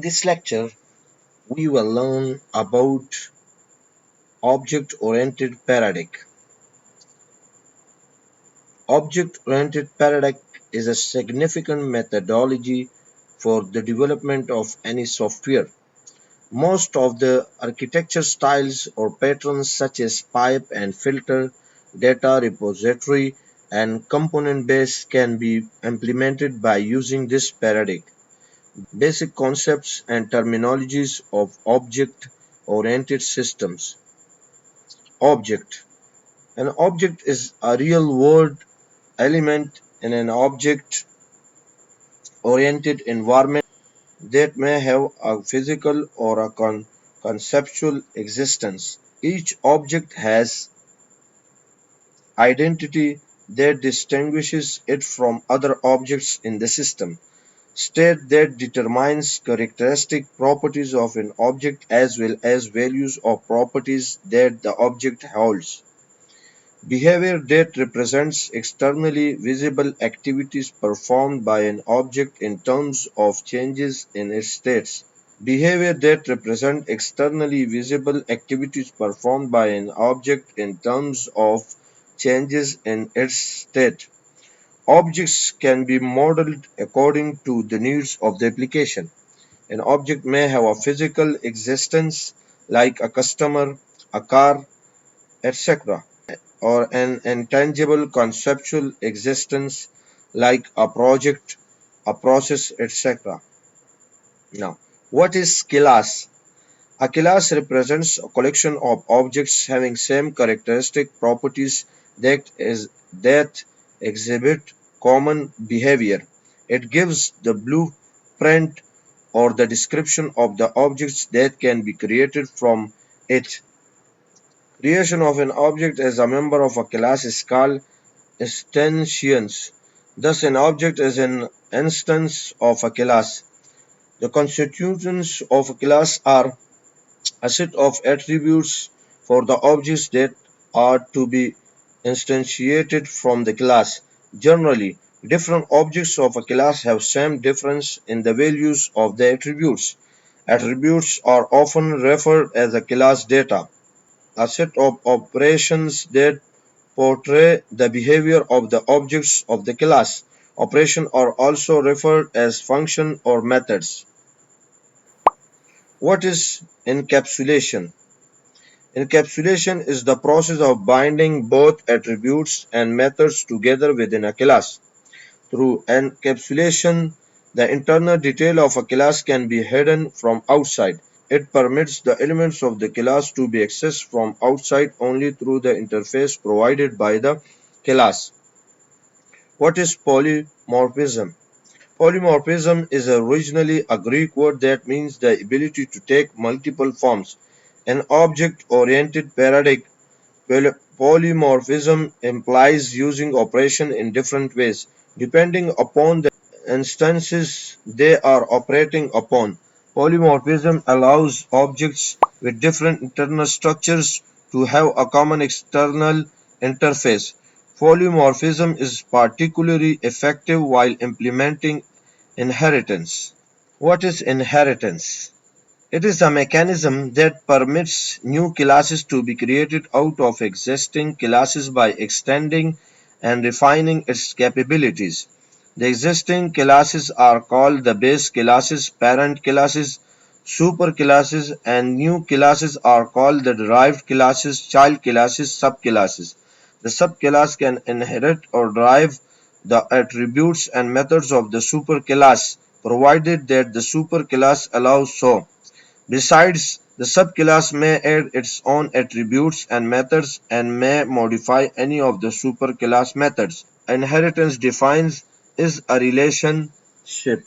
In this lecture, we will learn about object-oriented paradigm. Object-oriented paradigm is a significant methodology for the development of any software. Most of the architecture styles or patterns such as pipe and filter, data repository, and component base can be implemented by using this paradigm. Basic concepts and terminologies of object-oriented systems. Object. An object is a real-world element in an object-oriented environment that may have a physical or a conceptual existence. Each object has identity that distinguishes it from other objects in the system. State that determines characteristic properties of an object as well as values of properties that the object holds. Behavior that represents externally visible activities performed by an object in terms of changes in its states. Behavior that represents externally visible activities performed by an object in terms of changes in its state. Objects can be modeled according to the needs of the application. An object may have a physical existence like a customer, a car, etc., or an intangible conceptual existence like a project, a process, etc. Now, what is class? A class represents a collection of objects having same characteristic properties that exhibit common behavior. It gives the blueprint or the description of the objects that can be created from it. Creation of an object as a member of a class is called instantiations. Thus, an object is an instance of a class. The constituents of a class are a set of attributes for the objects that are to be instantiated from the class. Generally, different objects of a class have same difference in the values of the attributes. Attributes are often referred as a class data, a set of operations that portray the behavior of the objects of the class. Operations are also referred as functions or methods. What is encapsulation? Encapsulation is the process of binding both attributes and methods together within a class. Through encapsulation, the internal detail of a class can be hidden from outside. It permits the elements of the class to be accessed from outside only through the interface provided by the class. What is polymorphism? Polymorphism is originally a Greek word that means the ability to take multiple forms. An object-oriented paradigm, polymorphism implies using operation in different ways, depending upon the instances they are operating upon. Polymorphism allows objects with different internal structures to have a common external interface. Polymorphism is particularly effective while implementing inheritance. What is inheritance? It is a mechanism that permits new classes to be created out of existing classes by extending and refining its capabilities. The existing classes are called the base classes, parent classes, superclasses, and new classes are called the derived classes, child classes, subclasses. The subclass can inherit or derive the attributes and methods of the superclass, provided that the superclass allows so. Besides, the subclass may add its own attributes and methods and may modify any of the superclass methods. Inheritance defines is a relationship